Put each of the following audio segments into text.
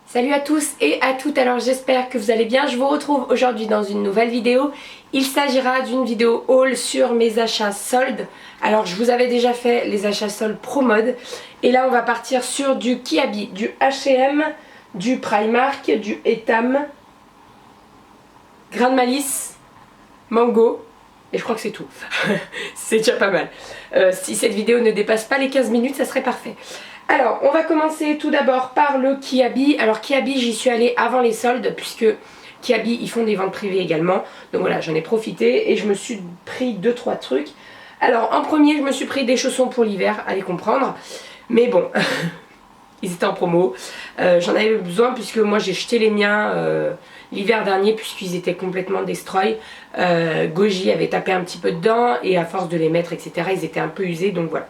Salut à tous et à toutes, alors j'espère que vous allez bien. Je vous retrouve aujourd'hui dans une nouvelle vidéo. Il s'agira d'une vidéo haul sur mes achats soldes. Alors je vous avais déjà fait les achats soldes pro mode. Et là on va partir sur du Kiabi, du H&M, du Primark, du Etam, Grain de Malice, Mango. Et je crois que c'est tout. C'est déjà pas mal. Si cette vidéo ne dépasse pas les 15 minutes, ça serait parfait. Alors, on va commencer tout d'abord par le Kiabi. Alors Kiabi, j'y suis allée avant les soldes puisque Kiabi, ils font des ventes privées également. Donc voilà, j'en ai profité et je me suis pris 2-3 trucs. Alors, en premier, je me suis pris des chaussons pour l'hiver, allez comprendre. Mais bon, ils étaient en promo. J'en avais besoin puisque moi, j'ai jeté les miens l'hiver dernier puisqu'ils étaient complètement destroy. Goji avait tapé un petit peu dedans et à force de les mettre, etc., ils étaient un peu usés. Donc voilà.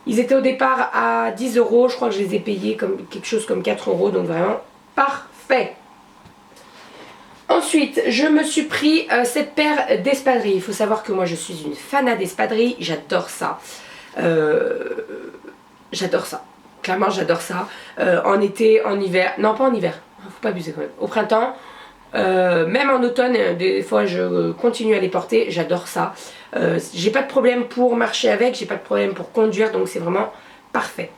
Ils étaient au départ à 10 €, je crois que je les ai payés comme quelque chose comme 4 €, donc vraiment parfait. Ensuite, je me suis pris cette paire d'espadrilles. Il faut savoir que moi je suis une fanat d'espadrilles, j'adore ça. J'adore ça, clairement j'adore ça. En été, en hiver, non pas en hiver, faut pas abuser quand même. Au printemps, même en automne, des fois je continue à les porter, j'adore ça. J'ai pas de problème pour marcher avec, j'ai pas de problème pour conduire, donc c'est vraiment parfait.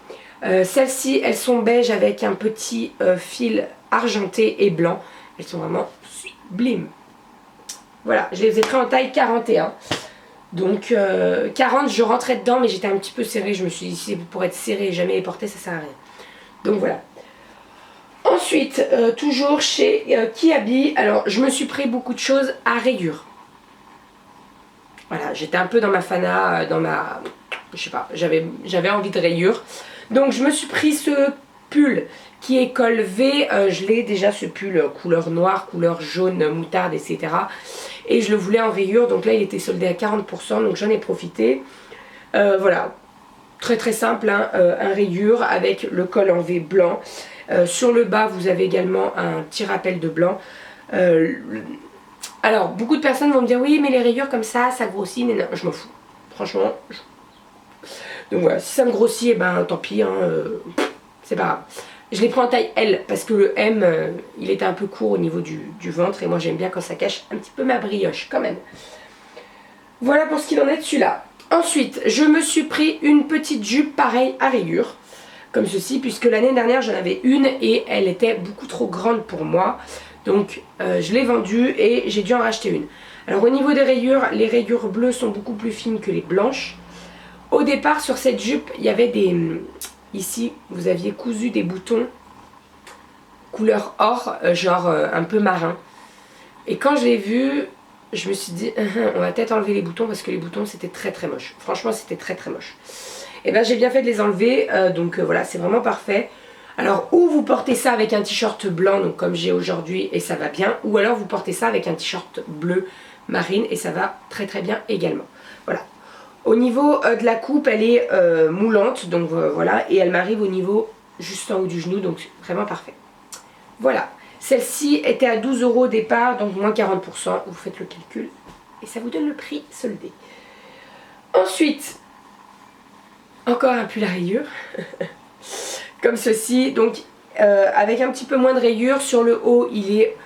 Celles-ci, elles sont beige avec un petit fil argenté et blanc. Elles sont vraiment sublimes. Voilà, je les ai pris en taille 41. Donc 40, je rentrais dedans, mais j'étais un petit peu serrée. Je me suis dit, si c'est pour être serrée et jamais les porter, ça sert à rien. Donc voilà. Ensuite, toujours chez Kiabi, alors je me suis pris beaucoup de choses à rayures. Voilà, j'étais un peu dans ma fana, je sais pas, j'avais envie de rayures. Donc je me suis pris ce pull qui est col V, je l'ai déjà ce pull couleur noire, couleur jaune, moutarde, etc. Et je le voulais en rayures, donc là il était soldé à 40%, donc j'en ai profité. Voilà, très très simple, hein, un rayure avec le col en V blanc. Sur le bas vous avez également un petit rappel de blanc. Alors beaucoup de personnes vont me dire oui mais les rayures comme ça grossit, non, je m'en fous, franchement. Donc voilà, si ça me grossit, et ben tant pis, hein, c'est pas grave. Je l'ai pris en taille L parce que le M il était un peu court au niveau du ventre et moi j'aime bien quand ça cache un petit peu ma brioche quand même. Voilà pour ce qu'il en est de celui-là. Ensuite je me suis pris une petite jupe pareille à rayures comme ceci, puisque l'année dernière j'en avais une et elle était beaucoup trop grande pour moi. Donc je l'ai vendue et j'ai dû en racheter une. Alors au niveau des rayures, les rayures bleues sont beaucoup plus fines que les blanches. Au départ sur cette jupe, il y avait des... Ici, vous aviez cousu des boutons couleur or, genre un peu marin. Et quand je l'ai vu, je me suis dit, on va peut-être enlever les boutons parce que les boutons c'était très très moche. Franchement c'était très très moche. Et bien j'ai bien fait de les enlever, donc voilà, c'est vraiment parfait. Alors ou vous portez ça avec un t-shirt blanc, donc comme j'ai aujourd'hui et ça va bien, ou alors vous portez ça avec un t-shirt bleu marine et ça va très très bien également. Voilà. Au niveau de la coupe, elle est moulante, donc voilà, et elle m'arrive au niveau juste en haut du genou, donc vraiment parfait. Voilà. Celle-ci était à 12 € au départ, donc moins 40%, vous faites le calcul et ça vous donne le prix soldé. Ensuite, encore un pull à rayures, comme ceci, donc avec un petit peu moins de rayures, sur le haut il est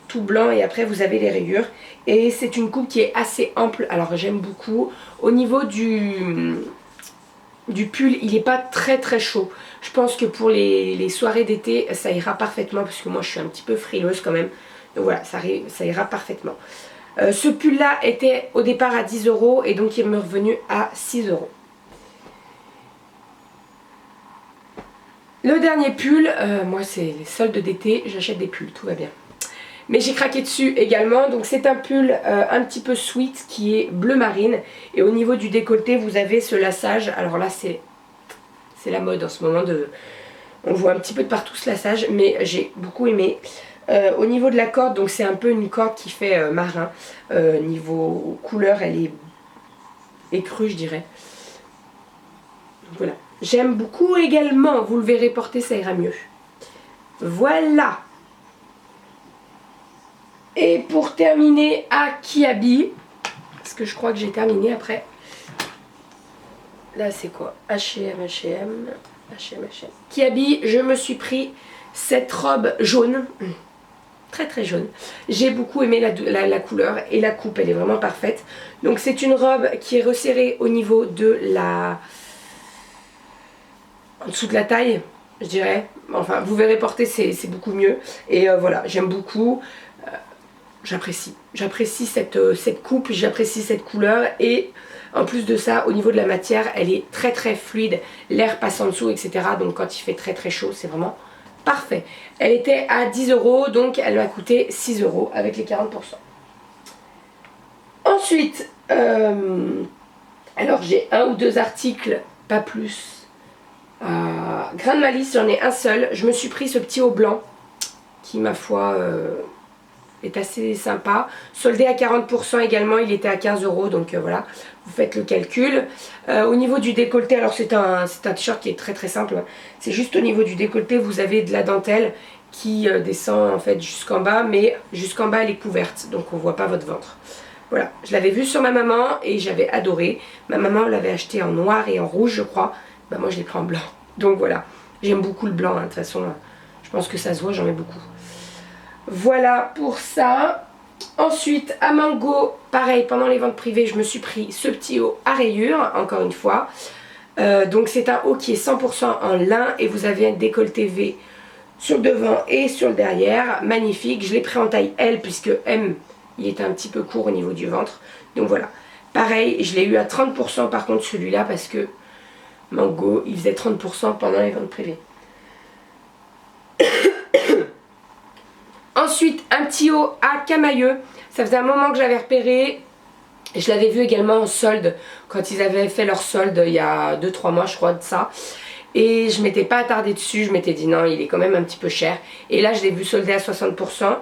tout blanc et après vous avez les rayures. Et c'est une coupe qui est assez ample, alors j'aime beaucoup. Au niveau du pull, il n'est pas très très chaud. Je pense que pour les soirées d'été, ça ira parfaitement, parce que moi je suis un petit peu frileuse quand même. Donc voilà, ça ira parfaitement. Ce pull là était au départ à 10 € et donc il m'est revenu à 6 €. Le dernier pull, moi c'est les soldes d'été, j'achète des pulls, tout va bien. Mais j'ai craqué dessus également, donc c'est un pull un petit peu sweet qui est bleu marine. Et au niveau du décolleté, vous avez ce lassage, alors là c'est la mode en ce moment, on voit un petit peu de partout ce lassage, mais j'ai beaucoup aimé. Au niveau de la corde, donc c'est un peu une corde qui fait marin. Niveau couleur, elle est écrue je dirais. Donc voilà. J'aime beaucoup également, vous le verrez porter, ça ira mieux. Voilà. Et pour terminer à Kiabi, parce que je crois que j'ai terminé après. Là c'est quoi? H&M, H&M, H&M, H&M. Kiabi, je me suis pris cette robe jaune. Très très jaune. J'ai beaucoup aimé la couleur et la coupe, elle est vraiment parfaite. Donc c'est une robe qui est resserrée au niveau de la... en dessous de la taille, je dirais. Enfin, vous verrez porter, c'est beaucoup mieux. Et voilà, j'aime beaucoup. J'apprécie. J'apprécie cette coupe, j'apprécie cette couleur. Et en plus de ça, au niveau de la matière, elle est très très fluide. L'air passe en dessous, etc. Donc quand il fait très très chaud, c'est vraiment... parfait. Elle était à 10 €, donc elle m'a coûté 6 € avec les 40%. Ensuite, alors j'ai un ou deux articles, pas plus. Grain de malice, j'en ai un seul. Je me suis pris ce petit haut blanc qui, ma foi, est assez sympa. Soldé à 40% également, il était à 15 €, donc voilà, vous faites le calcul. Au niveau du décolleté, alors c'est un t-shirt qui est très très simple. C'est juste au niveau du décolleté, vous avez de la dentelle qui descend en fait jusqu'en bas, mais jusqu'en bas elle est couverte, donc on voit pas votre ventre. Voilà, je l'avais vu sur ma maman et j'avais adoré. Ma maman l'avait acheté en noir et en rouge, je crois. Bah moi je l'ai pris en blanc. Donc voilà, j'aime beaucoup le blanc, hein. De toute façon, je pense que ça se voit, j'en ai beaucoup. Voilà pour ça. Ensuite, à Mango, pareil, pendant les ventes privées, je me suis pris ce petit haut à rayures, encore une fois. Donc c'est un haut qui est 100% en lin et vous avez un décolleté V sur le devant et sur le derrière. Magnifique, je l'ai pris en taille L puisque M, il était un petit peu court au niveau du ventre. Donc voilà, pareil, je l'ai eu à 30% par contre celui-là parce que Mango, il faisait 30% pendant les ventes privées. Ensuite, un petit haut à camailleux. Ça faisait un moment que j'avais repéré. Je l'avais vu également en solde quand ils avaient fait leur solde il y a 2-3 mois, je crois, de ça. Et je m'étais pas attardée dessus. Je m'étais dit non, il est quand même un petit peu cher. Et là, je l'ai vu soldé à 60%.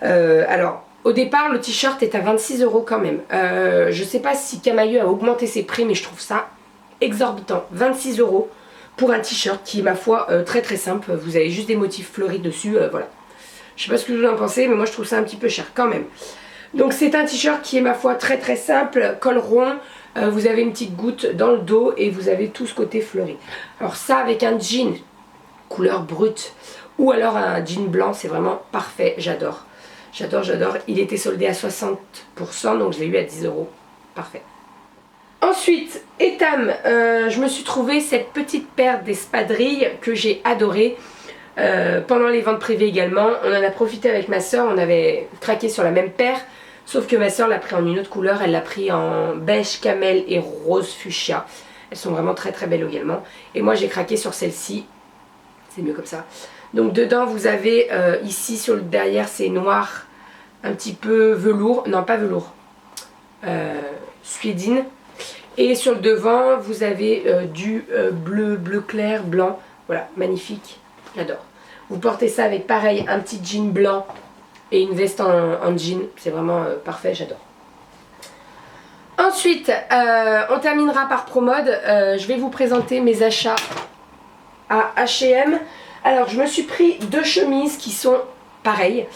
Alors, au départ, le t-shirt est à 26 € quand même. Je sais pas si Camailleux a augmenté ses prix, mais je trouve ça exorbitant. 26 € pour un t-shirt qui est, ma foi, très très simple. Vous avez juste des motifs fleuris dessus, voilà. Je sais pas ce que vous en pensez, mais moi je trouve ça un petit peu cher quand même. Donc c'est un t-shirt qui est, ma foi, très très simple, col rond. Vous avez une petite goutte dans le dos et vous avez tout ce côté fleuri. Alors ça avec un jean couleur brute ou alors un jean blanc, c'est vraiment parfait, j'adore. J'adore, j'adore. Il était soldé à 60%, donc je l'ai eu à 10 €. Parfait. Ensuite, Etam, je me suis trouvé cette petite paire d'espadrilles que j'ai adorée. Pendant les ventes privées également, on en a profité avec ma soeur, on avait craqué sur la même paire, sauf que ma soeur l'a pris en une autre couleur, elle l'a pris en beige camel et rose fuchsia. Elles sont vraiment très très belles également. Et moi j'ai craqué sur celle-ci, c'est mieux comme ça. Donc dedans vous avez ici sur le derrière c'est noir, un petit peu velours, non pas velours, suédine. Et sur le devant vous avez du bleu clair, blanc, voilà, magnifique. J'adore. Vous portez ça avec pareil un petit jean blanc et une veste en jean. C'est vraiment parfait, j'adore. Ensuite, on terminera par Promode. Je vais vous présenter mes achats à H&M. Alors, je me suis pris deux chemises qui sont pareilles,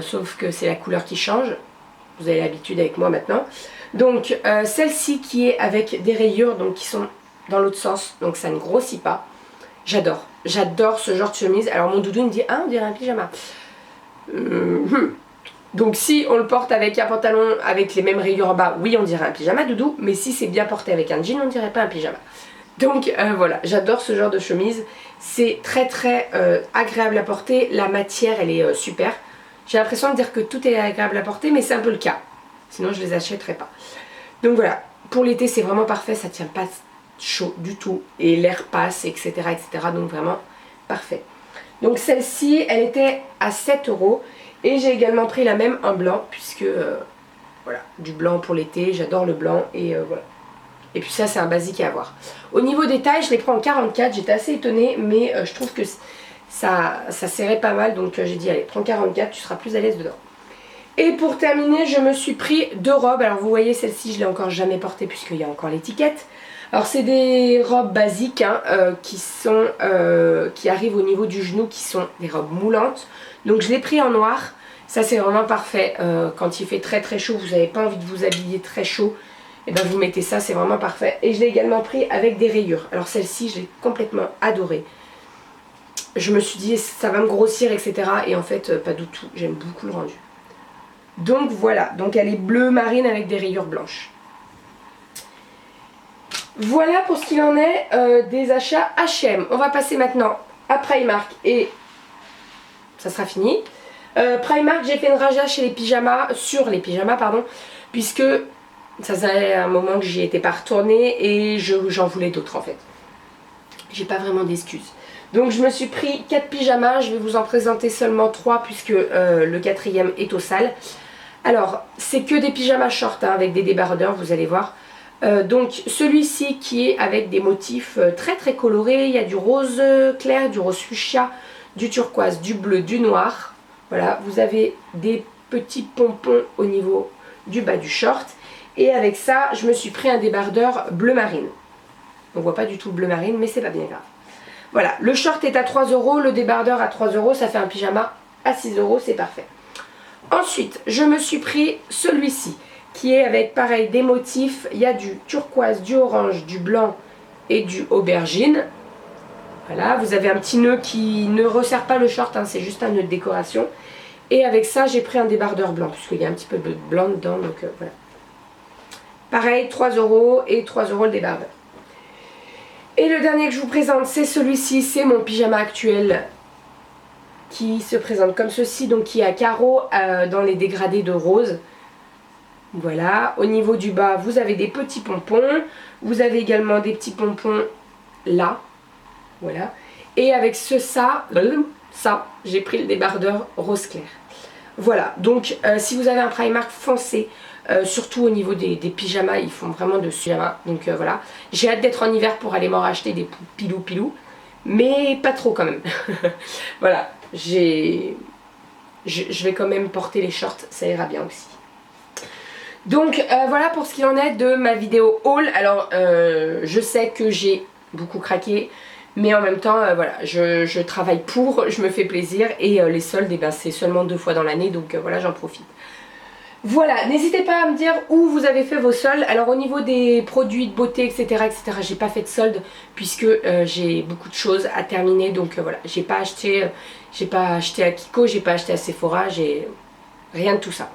sauf que c'est la couleur qui change. Vous avez l'habitude avec moi maintenant. Donc, celle-ci qui est avec des rayures, donc qui sont dans l'autre sens, donc ça ne grossit pas. J'adore. J'adore ce genre de chemise. Alors mon doudou me dit, ah on dirait un pyjama. Donc si on le porte avec un pantalon avec les mêmes rayures en bas, oui on dirait un pyjama doudou. Mais si c'est bien porté avec un jean, on dirait pas un pyjama. Donc voilà, j'adore ce genre de chemise. C'est très très agréable à porter. La matière elle est super. J'ai l'impression de dire que tout est agréable à porter, mais c'est un peu le cas. Sinon je les achèterais pas. Donc voilà, pour l'été c'est vraiment parfait, ça tient pas chaud du tout et l'air passe, etc., etc. Donc vraiment parfait. Donc celle-ci elle était à 7 € et j'ai également pris la même en blanc puisque voilà, du blanc pour l'été, j'adore le blanc et voilà. Et puis ça c'est un basique à avoir. Au niveau des tailles je les prends en 44, j'étais assez étonnée mais je trouve que ça serrait pas mal donc j'ai dit allez prends 44, tu seras plus à l'aise dedans. Et pour terminer je me suis pris deux robes. Alors vous voyez celle-ci je l'ai encore jamais portée puisqu'il y a encore l'étiquette. Alors c'est des robes basiques hein, qui arrivent au niveau du genou, qui sont des robes moulantes. Donc je l'ai pris en noir, ça c'est vraiment parfait. Quand il fait très très chaud, vous n'avez pas envie de vous habiller très chaud. et ben vous mettez ça, c'est vraiment parfait. Et je l'ai également pris avec des rayures. Alors celle-ci, je l'ai complètement adorée. Je me suis dit, ça va me grossir, etc. Et en fait, pas du tout. J'aime beaucoup le rendu. Donc voilà, donc elle est bleue marine avec des rayures blanches. Voilà pour ce qu'il en est des achats H&M. On va passer maintenant à Primark et ça sera fini. Primark, j'ai fait une raja chez les pyjamas, sur les pyjamas pardon, puisque ça faisait un moment que j'y étais pas retournée et j'en voulais d'autres en fait. J'ai pas vraiment d'excuses. Donc je me suis pris 4 pyjamas, je vais vous en présenter seulement 3 puisque le 4e est au sale. Alors c'est que des pyjamas shorts hein, avec des débardeurs, vous allez voir. Donc celui-ci qui est avec des motifs très très colorés, il y a du rose clair, du rose fuchsia, du turquoise, du bleu, du noir. Voilà, vous avez des petits pompons au niveau du bas du short. Et avec ça, je me suis pris un débardeur bleu marine. On voit pas du tout le bleu marine, mais c'est pas bien grave. Voilà, le short est à 3 €, le débardeur à 3 €, ça fait un pyjama à 6 €, c'est parfait. Ensuite, je me suis pris celui-ci, qui est avec pareil des motifs, il y a du turquoise, du orange, du blanc et du aubergine. Voilà, vous avez un petit nœud qui ne resserre pas le short, hein, c'est juste un nœud de décoration. Et avec ça, j'ai pris un débardeur blanc, puisqu'il y a un petit peu de blanc dedans, donc voilà. Pareil, 3 € et 3 € le débardeur. Et le dernier que je vous présente, c'est celui-ci, c'est mon pyjama actuel qui se présente comme ceci, donc qui est à carreaux dans les dégradés de rose. Voilà, au niveau du bas, vous avez des petits pompons, vous avez également des petits pompons là, voilà. Et avec ça, j'ai pris le débardeur rose clair. Voilà, donc si vous avez un Primark, foncez. Surtout au niveau des pyjamas, ils font vraiment de pyjamas. Donc voilà, j'ai hâte d'être en hiver pour aller m'en racheter des pilou, mais pas trop quand même. Voilà, je vais quand même porter les shorts, ça ira bien aussi. Donc voilà pour ce qu'il en est de ma vidéo haul. Alors je sais que j'ai beaucoup craqué, mais en même temps voilà, je travaille pour, je me fais plaisir et les soldes, eh ben, c'est seulement 2 fois dans l'année, donc voilà, j'en profite. Voilà, n'hésitez pas à me dire où vous avez fait vos soldes. Alors au niveau des produits de beauté, etc., j'ai pas fait de soldes puisque j'ai beaucoup de choses à terminer. Donc voilà, j'ai pas acheté à Kiko, j'ai pas acheté à Sephora, j'ai rien de tout ça.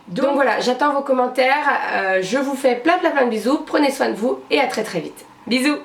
Donc voilà, j'attends vos commentaires. Je vous fais plein de bisous. Prenez soin de vous et à très vite. Bisous.